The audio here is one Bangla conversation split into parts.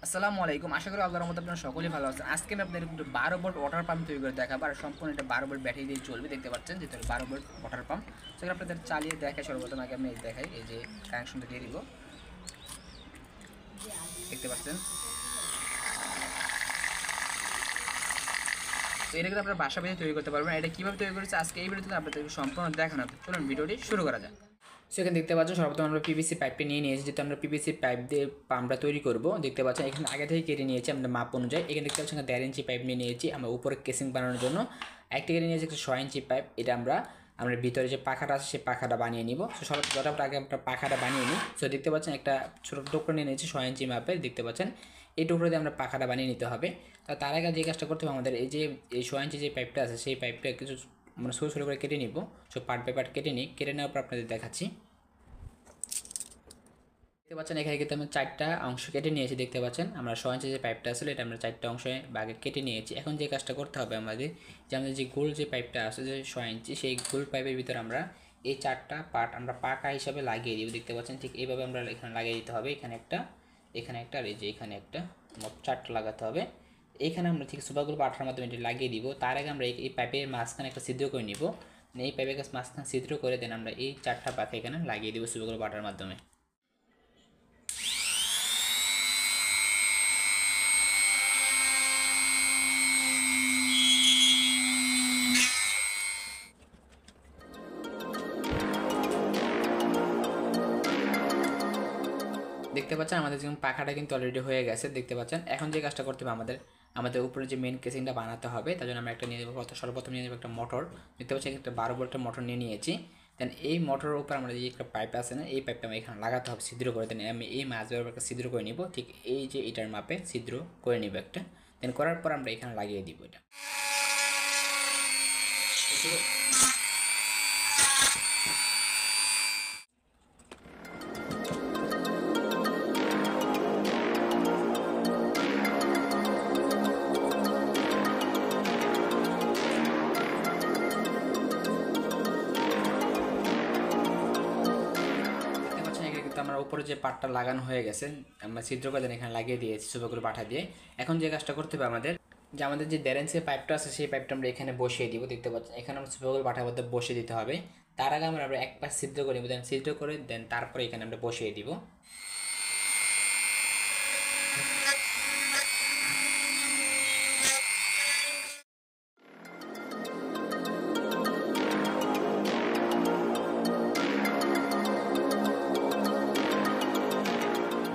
আসসালামু আলাইকুম। আশা করি আল্লাহর রহমতে আপনারা সকলেই ভালো আছেন। আজকে আমি আপনাদের একটু 12 ভোল্ট ওয়াটার পাম্প তৈরি করে দেখাবো, আর সম্পূর্ণ এটা 12 ভোল্ট ব্যাটারি দিয়ে চলবে। দেখতে পাচ্ছেন যেটা 12 ভোল্ট ওয়াটার পাম্প। সেখানে আপনাদের চালিয়ে দেখাই। সর্বপ্রথম আগে আমি দেখাই, এই যে কানেকশনটা দিয়ে দিব। দেখতে পাচ্ছেন, তো এটা কিন্তু আপনারা বাসা বাড়িতে তৈরি করতে পারবেন। এটা কীভাবে তৈরি করেছে আজকে এই ভিডিওতে আপনাদেরকে সম্পূর্ণ দেখানো। চলুন ভিডিওটি শুরু করা যাক। সেখানে দেখতে পাচ্ছেন সর্বপ্রথম আমরা পিভিসি পাইপটি নিয়ে নিয়েছি, যেহেতু আমরা পিভিসি পাইপ দিয়ে পাম্পটা তৈরি করব। দেখতে পাচ্ছেন এখানে আগে থেকে কেটে নিয়েছি আমরা মাপ অনুযায়ী। এখানে দেখতে পাচ্ছেন 1.5 ইঞ্চি পাইপ নিয়ে নিয়েছি আমরা উপরে কেসিং বানানোর জন্য। একটা কেটে নিয়েছি একটা 6 ইঞ্চি পাইপ। এটা আমরা ভিতরে যে পাখাটা আছে সেই পাখাটা বানিয়ে নিব। সো যতটা আগে আমরা পাখাটা বানিয়ে নিই। সো দেখতে পাচ্ছেন একটা ছোটো টুকরো নিয়ে নিয়েছি 6 ইঞ্চি মাপের। দেখতে পাচ্ছেন এই টুকরো দিয়ে আমরা পাখাটা বানিয়ে নিতে হবে। তো তার আগে যে কাজটা করতে হবে আমাদের, এই 6 ইঞ্চি যে পাইপটা আছে সেই পাইপটা কিছু ছোটো ছোটো করে কেটে নিব। সো পার্ট বাই পার্ট কেটে নিই। কেটে নেওয়ার পর আপনাদের দেখাচ্ছি। দেখতে পাচ্ছেন এখানে কিন্তু আমি 4টা অংশ কেটে নিয়েছি। দেখতে পাচ্ছেন আমরা 6 ইঞ্চি যে পাইপটা আসলে এটা আমরা 4টা অংশে ভাগে কেটে নিয়েছি। এখন যে কাজটা করতে হবে আমাদের, যে আমাদের যে গোল যে পাইপটা আছে যে 6 ইঞ্চি, সেই গোল পাইপের ভিতরে আমরা এই 4টা পার্ট আমরা পাকা হিসাবে লাগিয়ে দিব। দেখতে পাচ্ছেন ঠিক এইভাবে আমরা এখানে লাগিয়ে দিতে হবে। এখানে একটা, আর এই যে এখানে একটা, মোট 4টা লাগাতে হবে। এইখানে আমরা ঠিক সুপারগুলো পাঠার মাধ্যমে এটি লাগিয়ে দিব। তার আগে আমরা এই পাইপের মাঝখানে একটা ছিদ্র করে নিব। এই পাইপের মাঝখানে ছিদ্র করে দেন আমরা এই 4টা পাখা এখানে লাগিয়ে দিব সুপারগুলো পাঠার মাধ্যমে। দেখতে পাচ্ছেন আমাদের যেমন পাখাটা কিন্তু অলরেডি হয়ে গেছে। দেখতে পাচ্ছেন এখন যে কাজটা করতে হবে আমাদের উপরে যে মেন কেসিংটা বানাতে হবে, তার জন্য আমরা একটা নিয়ে নেব। সর্বপ্রথম নিয়ে নেব একটা মোটর। দেখতে পাচ্ছি একটা 12 ভোল্টের মোটর নিয়ে নিয়েছি। দেন এই মোটরের উপর আমরা যে একটা পাইপ আছে না, এই পাইপটা আমি এখানে লাগাতে হবে ছিদ্র করে। দেন আমি এই মাছ বরাবর একটা ছিদ্র করে নিব, ঠিক এই যে এটার মাপে ছিদ্র করে নিব একটা। দেন করার পর আমরা এখানে লাগিয়ে দিব এটা। আমার উপরে যে পাটটা লাগানো হয়ে গেছে, আমরা ছিদ্র করে এখানে লাগিয়ে দিয়েছি সুপারগুলো পাঠা দিয়ে। এখন যে কাজটা করতে হবে আমাদের, যে আমাদের যে দেরেন্সের পাইপটা আছে সেই পাইপটা আমরা এখানে বসিয়ে দিব। দেখতে পাচ্ছেন এখানে আমরা সুপারগুলো পাঠার মধ্যে বসিয়ে দিতে হবে। তার আগে আমরা এক পাশ ছিদ্র করে নিব, দেন ছিদ্র করে দেন তারপরে এখানে আমরা বসিয়ে দিব।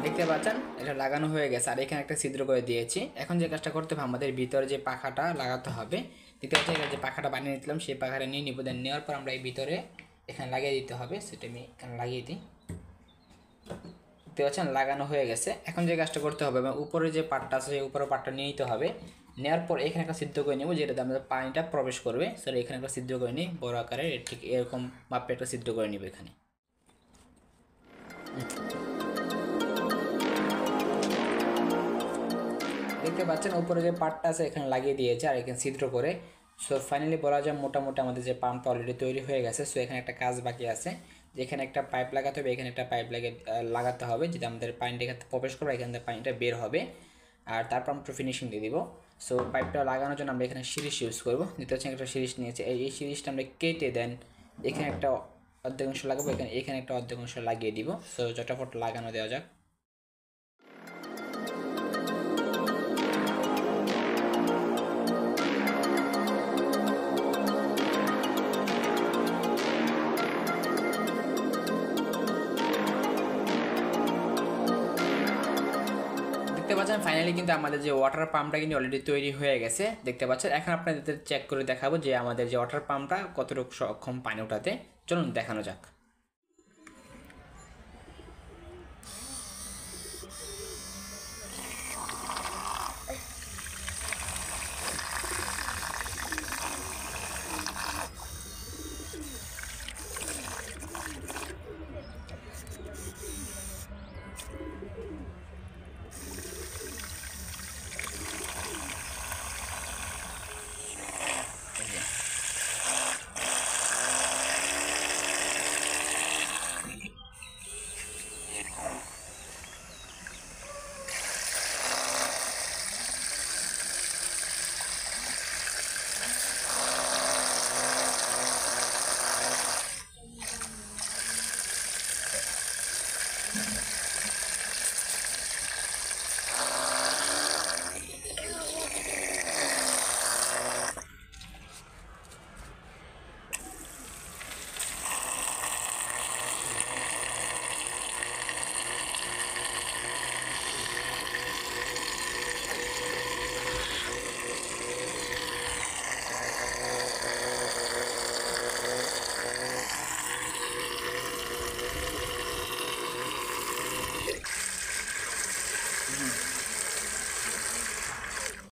দেখতে পাচ্ছেন এটা লাগানো হয়ে গেছে, আর এখানে একটা ছিদ্র করে দিয়েছি। এখন যে কাজটা করতে হবে আমাদের, ভিতরে যে পাখাটা লাগাতে হবে। দেখতে পাচ্ছেন যে পাখাটা বানিয়ে নিলাম, সেই পাখাটা নিয়ে নিব। দেন নেওয়ার পর আমরা এই ভিতরে এখানে লাগিয়ে দিতে হবে। সেটা আমি এখানে লাগিয়ে দিই। দেখতে পাচ্ছেন লাগানো হয়ে গেছে। এখন যে কাজটা করতে হবে, উপরে যে পাটটা আছে সেই উপরের পাটটা নিয়ে নিতে হবে। নেওয়ার পর এখানে একটা সিদ্ধ করে নেব, যেটাতে আমাদের পানিটা প্রবেশ করবে। স্যার এখানে একটা সিদ্ধ করে নিই বড় আকারের, ঠিক এরকম মাপে একটা সিদ্ধ করে নিব এখানে। দেখতে পাচ্ছেন উপরে যে পার্টটা আছে এখানে লাগিয়ে দিয়েছে, আর এখানে ছিদ্র করে। সো ফাইনালি বলা যায় মোটামুটি আমাদের যে পাম্পটা অলরেডি তৈরি হয়ে গেছে। সো এখানে একটা কাজ বাকি আছে, যেখানে একটা পাইপ লাগাতে হবে। এখানে একটা পাইপ লাগাতে হবে, যেটা আমাদের পানিটা এখানে প্রবেশ করবে, এখান থেকে পানিটা বের হবে। আর তারপর আমরা ফিনিশিং দিয়ে দিব। সো পাইপটা লাগানোর জন্য আমরা এখানে সিরিজ ইউজ করবো। দেখতে পাচ্ছেন একটা সিরিজ নিয়েছে। এই সিরিজটা আমরা কেটে দেন এখানে একটা অর্ধেক অংশ লাগাবো, এখানে একটা অর্ধেক অংশ লাগিয়ে দিব। সো চটাফট লাগানো দেওয়া যাক। দেখতে পাচ্ছেন ফাইনালি কিন্তু আমাদের যে ওয়াটার পাম্পটা কিন্তু অলরেডি তৈরি হয়ে গেছে। দেখতে পাচ্ছেন এখন আপনাদের চেক করে দেখাবো যে আমাদের যে ওয়াটার পাম্পটা কতটুকু সক্ষম পানি ওঠাতে। চলুন দেখানো যাক।